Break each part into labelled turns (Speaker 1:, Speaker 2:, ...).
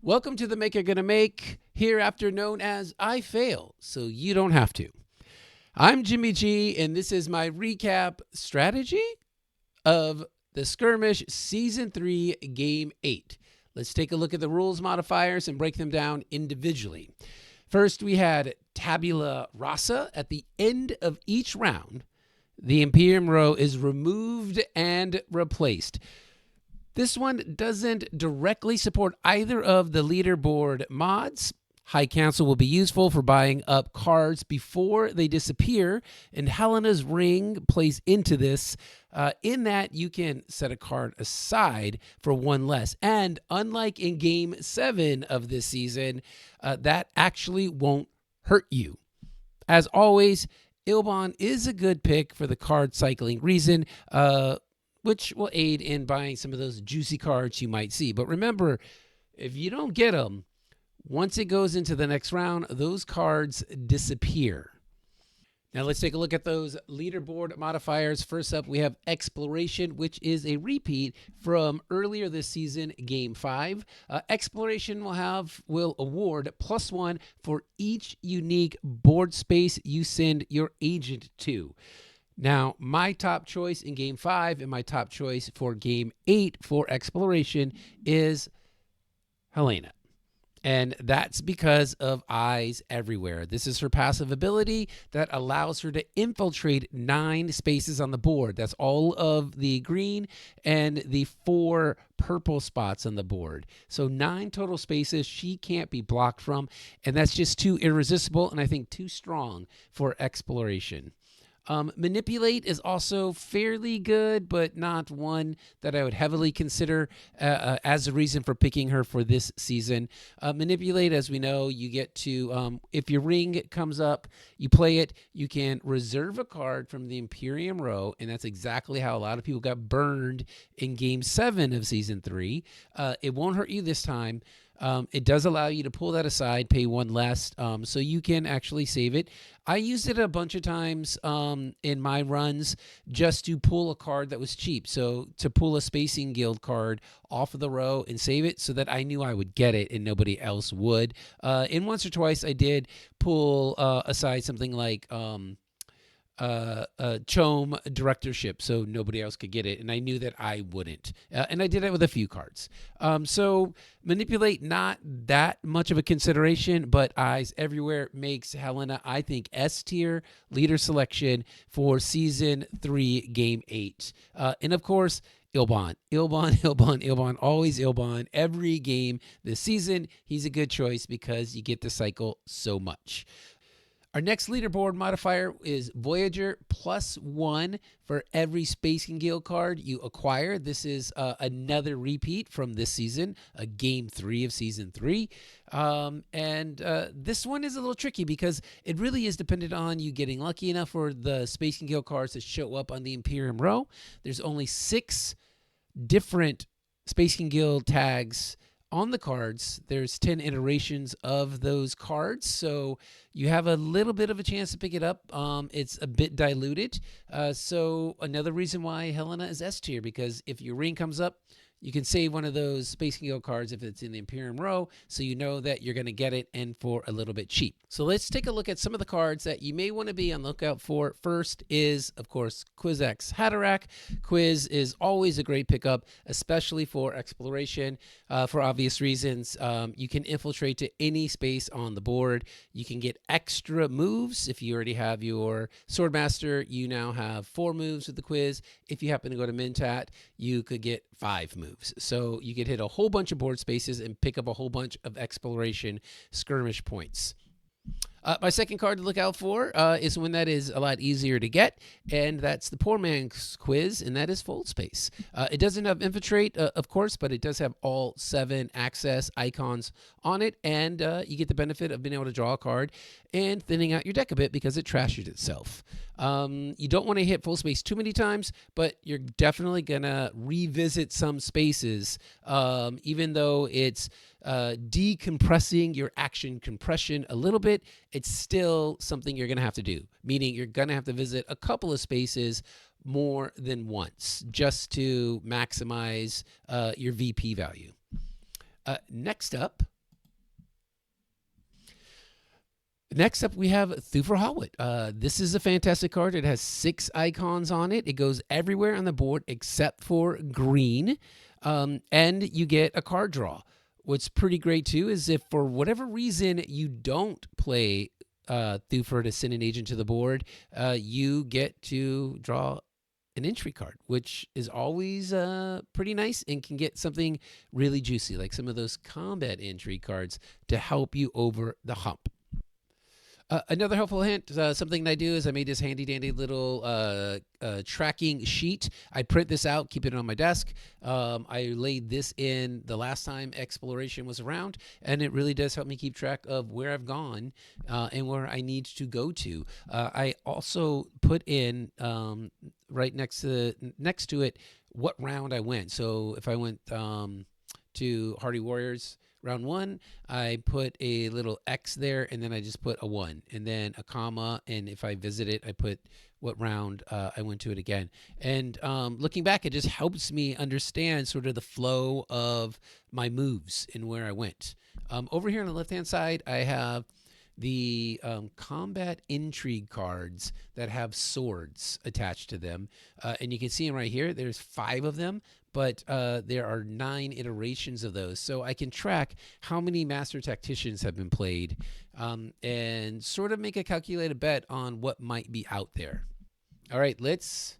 Speaker 1: Welcome to the Make You're Gonna Make, hereafter known as I Fail, so you don't have to. I'm Jimmy G, and this is my recap strategy of the Skirmish Season 3, Game 8. Let's take a look at the rules modifiers and break them down individually. First, we had Tabula Rasa. At the end of each round, the Imperium row is removed and replaced. This one doesn't directly support either of the leaderboard mods. High Council will be useful for buying up cards before they disappear, and Helena's ring plays into this in that you can set a card aside for one less. And unlike in Game 7 of this season, that actually won't hurt you. As always, Ilban is a good pick for the card cycling reason, which will aid in buying some of those juicy cards you might see. But remember, if you don't get them, once it goes into the next round, those cards disappear. Now let's take a look at those leaderboard modifiers. First up, we have Exploration, which is a repeat from earlier this season, Game 5. Exploration will award +1 for each unique board space you send your agent to. Now, my top choice in Game 5 and my top choice for Game 8 for Exploration is Helena. And that's because of Eyes Everywhere. This is her passive ability that allows her to infiltrate 9 spaces on the board. That's all of the green and the 4 purple spots on the board. So 9 total spaces she can't be blocked from. And that's just too irresistible and I think too strong for Exploration. Manipulate is also fairly good, but not one that I would heavily consider as a reason for picking her for this season. Manipulate, as we know, you get to, if your ring comes up, you play it, you can reserve a card from the Imperium row, and that's exactly how a lot of people got burned in Game 7 of Season 3. It won't hurt you this time. It does allow you to pull that aside, pay 1 less, so you can actually save it. I used it a bunch of times in my runs just to pull a card that was cheap. So to pull a Spacing Guild card off of the row and save it so that I knew I would get it and nobody else would. And once or twice I did pull aside something like Chome directorship so nobody else could get it, and I knew that I wouldn't. And I did it with a few cards. So Manipulate, not that much of a consideration, but Eyes Everywhere makes Helena, I think, S tier leader selection for Season 3, Game 8. And of course, Ilban, always Ilban. Every game this season, he's a good choice because you get to cycle so much. Our next leaderboard modifier is Voyager, +1 for every Spacing Guild card you acquire. This is another repeat from this season, Game 3 of Season 3. This one is a little tricky because it really is dependent on you getting lucky enough for the Spacing Guild cards to show up on the Imperium row. There's only 6 different Spacing Guild tags on the cards. There's 10 iterations of those cards, so you have a little bit of a chance to pick it up. It's a bit diluted, so another reason why Helena is S tier, because if your ring comes up, you can save one of those Spacing Guild cards if it's in the Imperium row, so you know that you're going to get it and for a little bit cheap. So let's take a look at some of the cards that you may want to be on the lookout for. First is, of course, Kwiz Haderach. Kwiz is always a great pickup, especially for Exploration. For obvious reasons, you can infiltrate to any space on the board. You can get extra moves. If you already have your Swordmaster, you now have 4 moves with the Kwiz. If you happen to go to Mintat, you could get 5 moves. So you could hit a whole bunch of board spaces and pick up a whole bunch of Exploration skirmish points. My second card to look out for is one that is a lot easier to get, and that's the poor man's Kwiz, and that is Foldspace. It doesn't have Infiltrate, of course, but it does have all 7 access icons on it, and you get the benefit of being able to draw a card and thinning out your deck a bit because it trashes itself. You don't want to hit Foldspace too many times, but you're definitely going to revisit some spaces, even though it's decompressing your action compression a little bit. It's still something you're going to have to do, meaning you're going to have to visit a couple of spaces more than once just to maximize your VP value. Next up, we have Thufir. This is a fantastic card. It has 6 icons on it. It goes everywhere on the board except for green, and you get a card draw. What's pretty great too is if for whatever reason you don't play Thufir to send an agent to the board, you get to draw an entry card, which is always pretty nice and can get something really juicy, like some of those combat entry cards to help you over the hump. Another helpful hint, something I do is I made this handy dandy little tracking sheet. I print this out, keep it on my desk. I laid this in the last time Exploration was around, and it really does help me keep track of where I've gone and where I need to go to. I also put in right next to it what round I went. So if I went to Hardy Warriors round 1, I put a little X there, and then I just put a 1, and then a comma, and if I visit it, I put what round I went to it again. And looking back, it just helps me understand sort of the flow of my moves and where I went. Over here on the left-hand side, I have the combat intrigue cards that have swords attached to them. And you can see them right here. There's 5 of them, but there are 9 iterations of those. So I can track how many Master Tacticians have been played and sort of make a calculated bet on what might be out there. All right, let's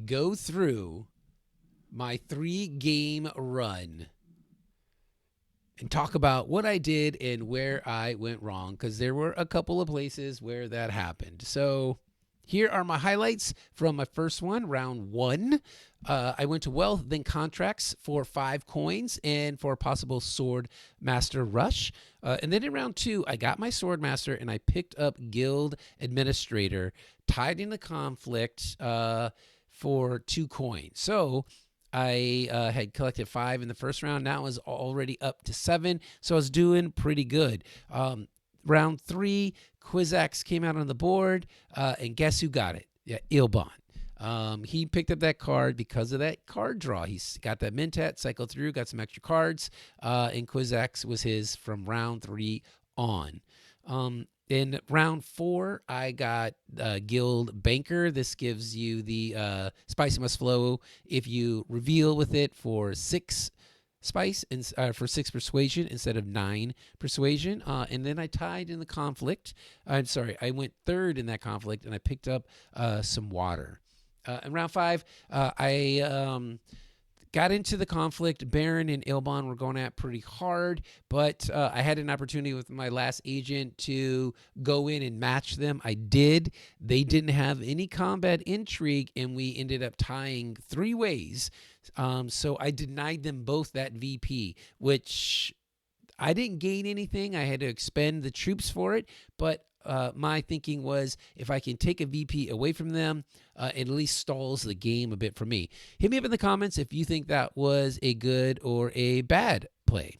Speaker 1: go through my 3-game run and talk about what I did and where I went wrong, because there were a couple of places where that happened. So here are my highlights from my first one, round 1. I went to Wealth, then Contracts for 5 coins and for a possible Sword Master Rush. And then in round 2, I got my Sword Master and I picked up Guild Administrator, tied in the conflict for 2 coins. So I had collected 5 in the first round. Now I was already up to 7, so I was doing pretty good. Round 3, Kwiz came out on the board, and guess who got it? Yeah, Ilban. He picked up that card because of that card draw. He's got that Mentat, cycled through, got some extra cards, and Kwiz was his from round 3 on. In round 4, I got Guild Banker. This gives you the Spice Must Flow if you reveal with it for 6 spice and for 6 persuasion instead of 9 persuasion. And then I tied in the conflict. I'm sorry, I went 3rd in that conflict, and I picked up some water. In round 5, I got into the conflict. Baron and Ilban were going at pretty hard, but I had an opportunity with my last agent to go in and match them. I did. They didn't have any combat intrigue, and we ended up tying 3 ways. So I denied them both that VP, which I didn't gain anything. I had to expend the troops for it, but my thinking was if I can take a VP away from them, it at least stalls the game a bit for me. Hit me up in the comments if you think that was a good or a bad play.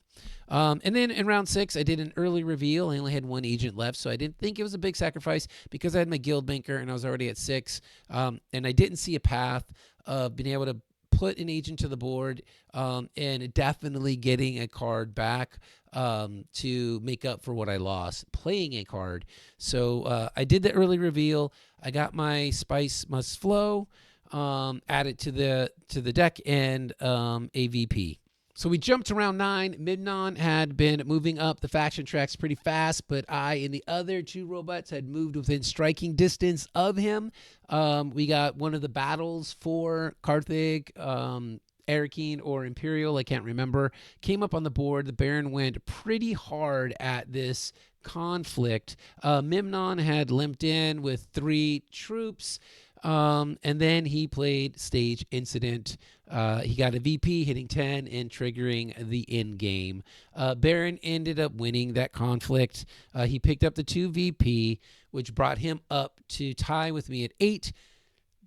Speaker 1: And then in round 6, I did an early reveal. I only had 1 agent left, so I didn't think it was a big sacrifice because I had my Guild Banker and I was already at 6. And I didn't see a path of being able to put an agent to the board and definitely getting a card back to make up for what I lost playing a card. So I did the early reveal. I got my Spice Must Flow, added to the deck, and a VP. So we jumped to round 9. Mimnon had been moving up the faction tracks pretty fast, but I and the other 2 robots had moved within striking distance of him. We got one of the battles for Carthage, Arakeen or Imperial, I can't remember, came up on the board. The Baron went pretty hard at this conflict. Mimnon had limped in with 3 troops. And then he played Stage Incident. He got a VP, hitting 10 and triggering the end game. Baron ended up winning that conflict. He picked up the 2 VP, which brought him up to tie with me at 8,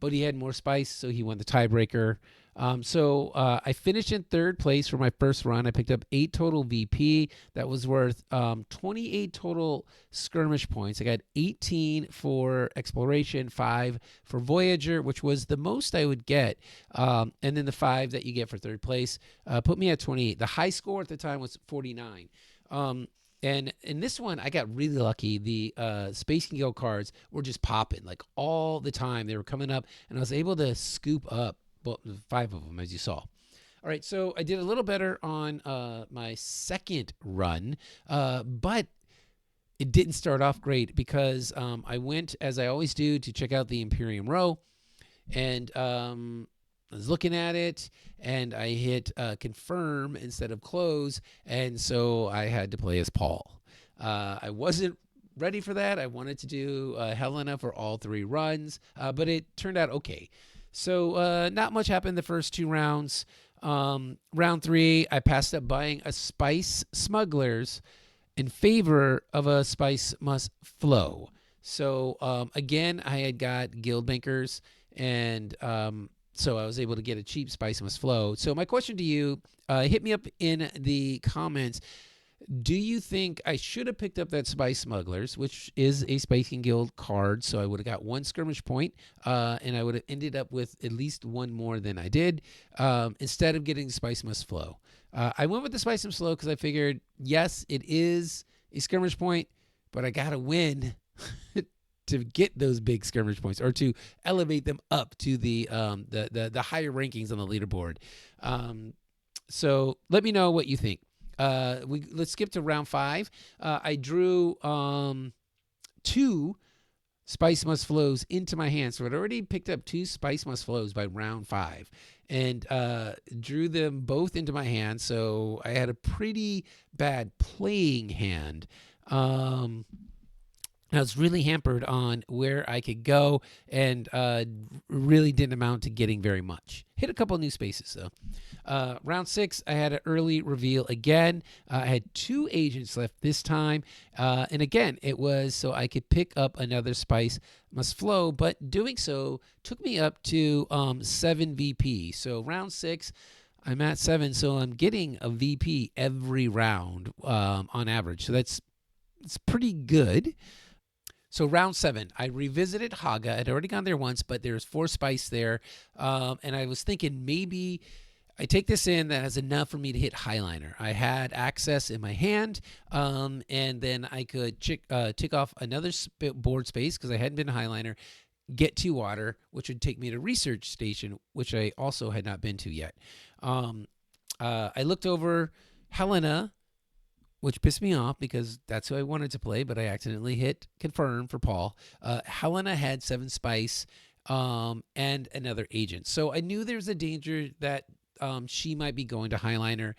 Speaker 1: but he had more spice, so he won the tiebreaker. I finished in third place for my first run. I picked up 8 total VP. That was worth 28 total skirmish points. I got 18 for exploration, 5 for Voyager, which was the most I would get. And then the 5 that you get for third place put me at 28. The high score at the time was 49. And in this one, I got really lucky. The Space Guild cards were just popping like all the time. They were coming up, and I was able to scoop up 5 of them, as you saw. All right, so I did a little better on my second run, but it didn't start off great because I went, as I always do, to check out the Imperium row, and I was looking at it, and I hit confirm instead of close, and so I had to play as Paul. I wasn't ready for that. I wanted to do Helena for all 3 runs, but it turned out okay. So not much happened the first 2 rounds. Round 3, I passed up buying a Spice Smugglers in favor of a Spice Must Flow. So again, I had got guild bankers, and so I was able to get a cheap Spice Must Flow. So my question to you, hit me up in the comments. Do you think I should have picked up that Spice Smugglers, which is a Spice Guild card, so I would have got 1 skirmish point, and I would have ended up with at least 1 more than I did, instead of getting Spice Must Flow? I went with the Spice Must Flow because I figured, yes, it is a skirmish point, but I got to win to get those big skirmish points, or to elevate them up to the higher rankings on the leaderboard. So let me know what you think. Let's skip to round 5. I drew 2 Spice Must Flows into my hand. So I'd already picked up 2 Spice Must Flows by round 5, and drew them both into my hand. So I had a pretty bad playing hand. I was really hampered on where I could go, and really didn't amount to getting very much. Hit a couple of new spaces, though. Round 6, I had an early reveal again. I had 2 agents left this time. And again, it was so I could pick up another Spice Must Flow, but doing so took me up to 7 VP. So round 6, I'm at 7, so I'm getting a VP every round on average. So it's pretty good. So round 7, I revisited Haga. I'd already gone there once, but there's 4 spice there. And I was thinking maybe I take this in, that has enough for me to hit Highliner. I had access in my hand, and then I could tick off another board space because I hadn't been to Highliner, get to water, which would take me to Research Station, which I also had not been to yet. I looked over Helena, which pissed me off because that's who I wanted to play, but I accidentally hit confirm for Paul. Helena had 7 spice and another agent. So I knew there was a danger that she might be going to Highliner.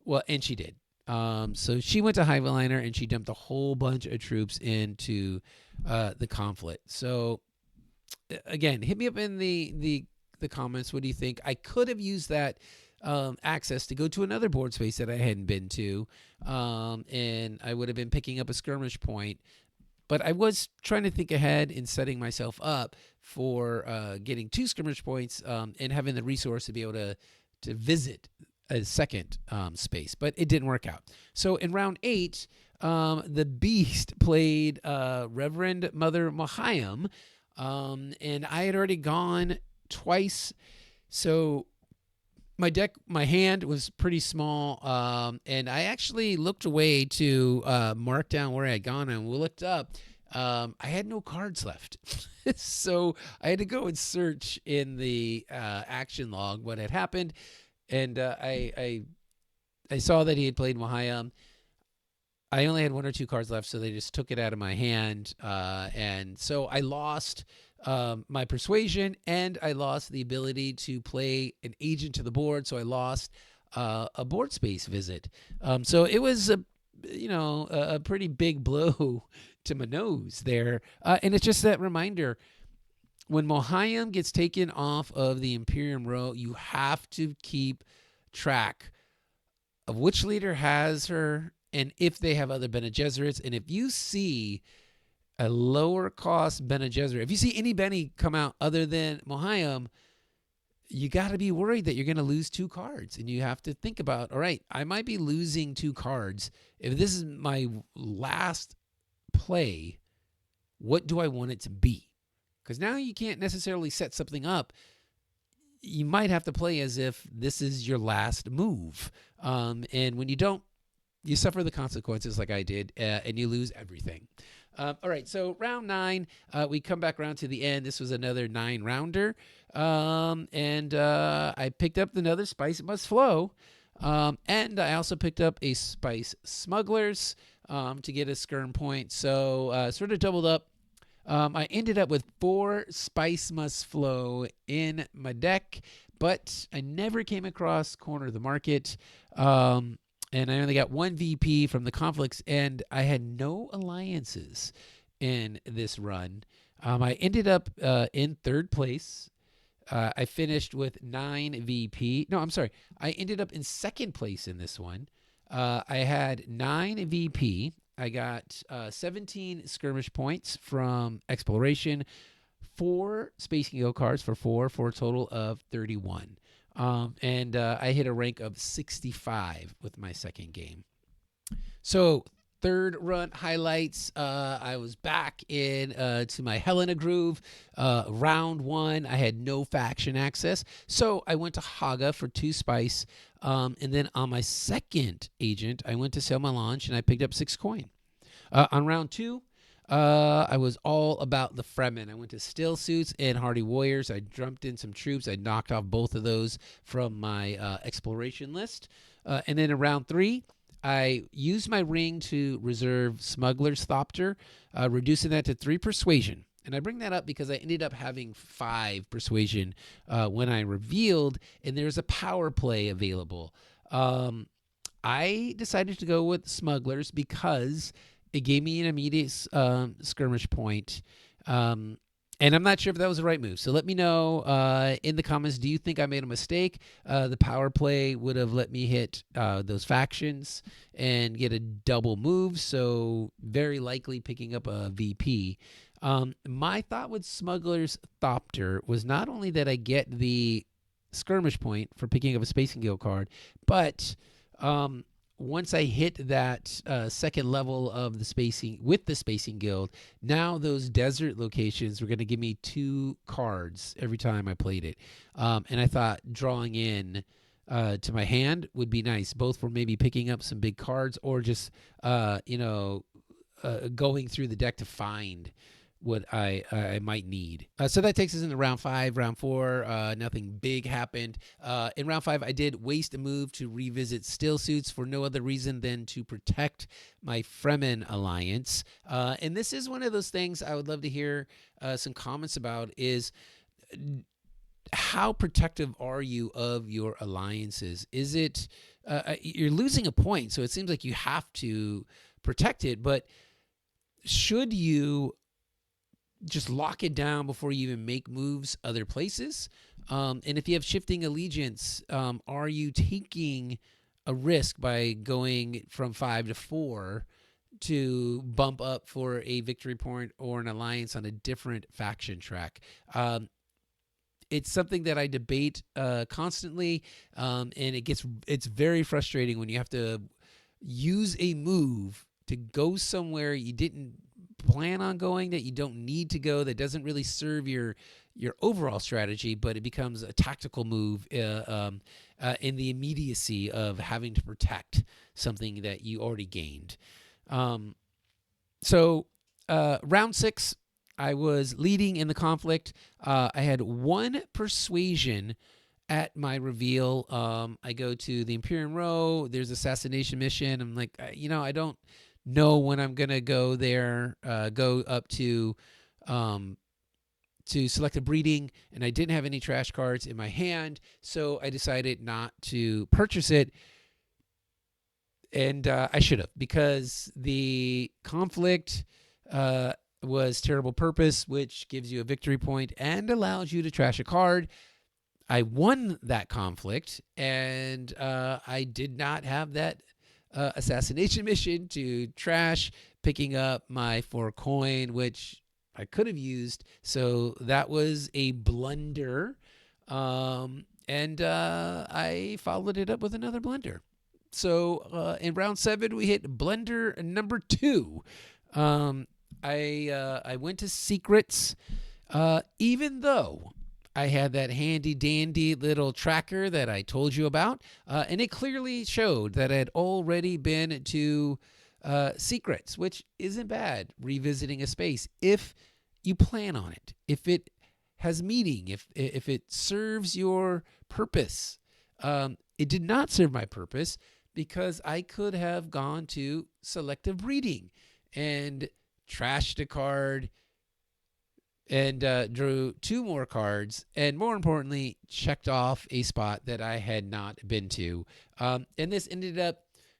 Speaker 1: Well, and she did. So she went to Highliner, and she dumped a whole bunch of troops into the conflict. So again, hit me up in the comments. What do you think? I could have used that access to go to another board space that I hadn't been to, and I would have been picking up a skirmish point. But I was trying to think ahead and setting myself up for getting 2 skirmish points, and having the resource to be able to visit a second space. But it didn't work out. So in round 8, the Beast played Reverend Mother Mahayam, and I had already gone twice. So my hand was pretty small, and I actually looked away to mark down where I had gone, and we looked up. I had no cards left. So I had to go and search in the action log what had happened, and I saw that he had played Mahayam. I only had 1 or 2 cards left, so they just took it out of my hand, and so I lost my persuasion, and I lost the ability to play an agent to the board. So I lost a board space visit. So it was a pretty big blow to my nose there. And it's just that reminder, when Mohayam gets taken off of the Imperium row, you have to keep track of which leader has her, and if they have other Bene Gesserits. And if you see a lower cost Bene Gesserit, if you see any Bene come out other than Mohayam, you got to be worried that you're going to lose 2 cards. And you have to think about, all right, I might be losing 2 cards. If this is my last play, what do I want it to be? Because now you can't necessarily set something up. You might have to play as if this is your last move. And when you don't, you suffer the consequences like I did, and you lose everything. All right, so round 9, we come back around to the end. This was another 9-rounder. And I picked up another Spice Must Flow. And I also picked up a Spice Smugglers to get a skirm point. So sort of doubled up. I ended up with 4 Spice Must Flow in my deck, but I never came across Corner of the Market. And I only got 1 VP from the conflicts, and I had no alliances in this run. I ended up in 3rd place. I finished with 9 VP. No, I'm sorry. I ended up in 2nd place in this one. I had 9 VP. I got 17 skirmish points from exploration, 4 Space Needle cards for a total of 31. And I hit a rank of 65 with my 2nd game. So 3rd run highlights, I was back in to my Helena groove. Round 1, I had no faction access, so I went to Haga for 2 spice. And then on my 2nd agent, I went to Sail Melange and I picked up 6 coin. On round 2, I was all about the Fremen. I went to Still Suits and Hardy Warriors. I jumped in some troops. I knocked off both of those from my exploration list. And then in round 3, I used my ring to reserve Smuggler's Thufir, reducing that to 3 persuasion. And I bring that up because I ended up having 5 persuasion when I revealed, and there's a power play available. I decided to go with Smugglers because it gave me an immediate skirmish point. And I'm not sure if that was the right move. So let me know in the comments, do you think I made a mistake? The power play would have let me hit those factions and get a double move. So very likely picking up a VP. My thought with Smuggler's Thufir was not only that I get the skirmish point for picking up a Spacing Guild card, but once I hit that 2nd level of the spacing with the Spacing Guild, now those desert locations were going to give me 2 cards every time I played it. And I thought drawing in to my hand would be nice, both for maybe picking up some big cards or just, going through the deck to find what I might need. So that takes us into round 5. Round 4, nothing big happened. In round 5, I did waste a move to revisit Still Suits for no other reason than to protect my Fremen alliance. And this is one of those things I would love to hear some comments about is how protective are you of your alliances? Is it, you're losing a point, so it seems like you have to protect it, but should you just lock it down before you even make moves other places? And if you have shifting allegiance, are you taking a risk by going from 5 to 4 to bump up for a victory point or an alliance on a different faction track? It's something that I debate constantly, and it's very frustrating when you have to use a move to go somewhere you didn't plan on going, that you don't need to go, that doesn't really serve your overall strategy, but it becomes a tactical move in the immediacy of having to protect something that you already gained. So round 6, I was leading in the conflict. I had 1 persuasion at my reveal. I go to the Imperium Row. There's assassination mission. I'm like, I don't know when I'm gonna go there, go up to selective breeding, and I didn't have any trash cards in my hand, so I decided not to purchase it. And I should have, because the conflict was Terrible Purpose, which gives you a victory point and allows you to trash a card. I won that conflict, and I did not have that assassination mission to trash, picking up my 4 coin, which I could have used. So that was a blunder. And I followed it up with another blender. So in round 7, we hit blender number 2. I went to secrets, even though I had that handy dandy little tracker that I told you about, and it clearly showed that I had already been to secrets, which isn't bad. Revisiting a space if you plan on it, if it has meaning, if it serves your purpose. It did not serve my purpose because I could have gone to selective reading and trashed a card and drew 2 more cards, and more importantly, checked off a spot that I had not been to. And this ended up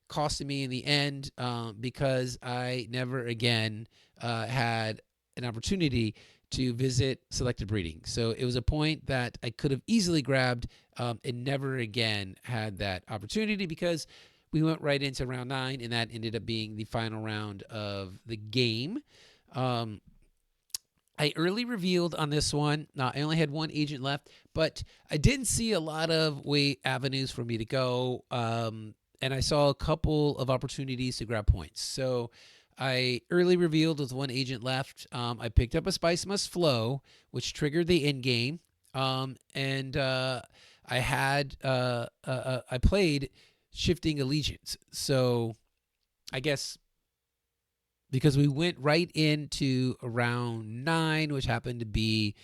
Speaker 1: costing me in the end because I never again had an opportunity to visit selective reading. So it was a point that I could have easily grabbed and never again had that opportunity because we went right into round 9, and that ended up being the final round of the game. I early revealed on this one. I only had 1 agent left, but I didn't see a lot of avenues for me to go, and I saw a couple of opportunities to grab points. So I early revealed with 1 agent left. I picked up a Spice Must Flow, which triggered the end game, and I had I played Shifting Allegiance. So I guess because we went right into round 9, which happened to be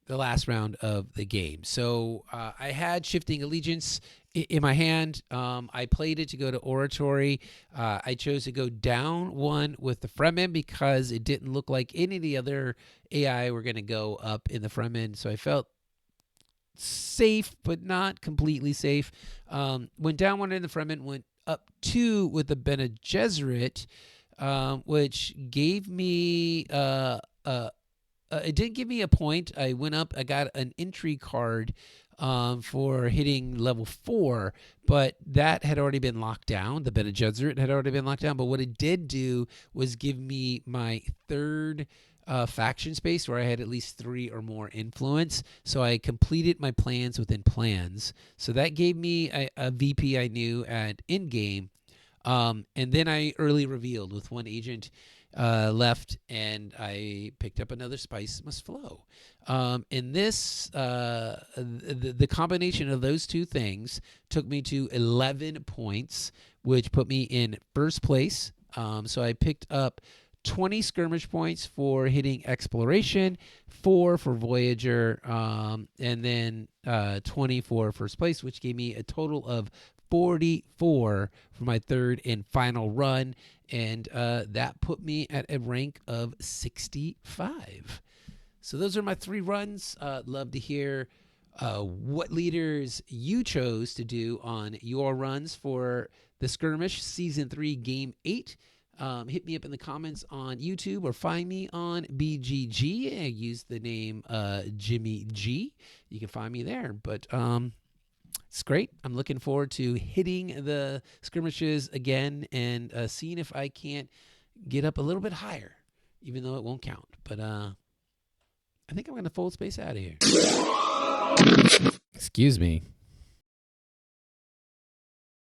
Speaker 1: the last round of the game. So I had Shifting Allegiance in my hand. I played it to go to Oratory. I chose to go down 1 with the Fremen because it didn't look like any of the other AI were going to go up in the Fremen. So I felt safe, but not completely safe. Went down 1 in the Fremen, went up 2 with the Bene Gesserit, which gave me it didn't give me a point. I went up, I got an entry card for hitting level 4, but that had already been locked down. The Bene Gesserit had already been locked down, but what it did do was give me my 3rd faction space where I had at least 3 or more influence. So I completed my plans within plans. So that gave me a VP I knew at in game. And then I early revealed with 1 agent left, and I picked up another Spice Must Flow. And this, the combination of those 2 things took me to 11 points, which put me in 1st place. So I picked up 20 skirmish points for hitting exploration, 4 for Voyager, and then 20 for 1st place, which gave me a total of 44 for my 3rd and final run, and that put me at a rank of 65. So those are my 3 runs. Love to hear what leaders you chose to do on your runs for the Skirmish Season 3 Game 8. Hit me up in the comments on YouTube or find me on BGG. I use the name Jimmy G. You can find me there. But it's great. I'm looking forward to hitting the skirmishes again and seeing if I can't get up a little bit higher, even though it won't count. But I think I'm going to Foldspace out of here. Excuse me.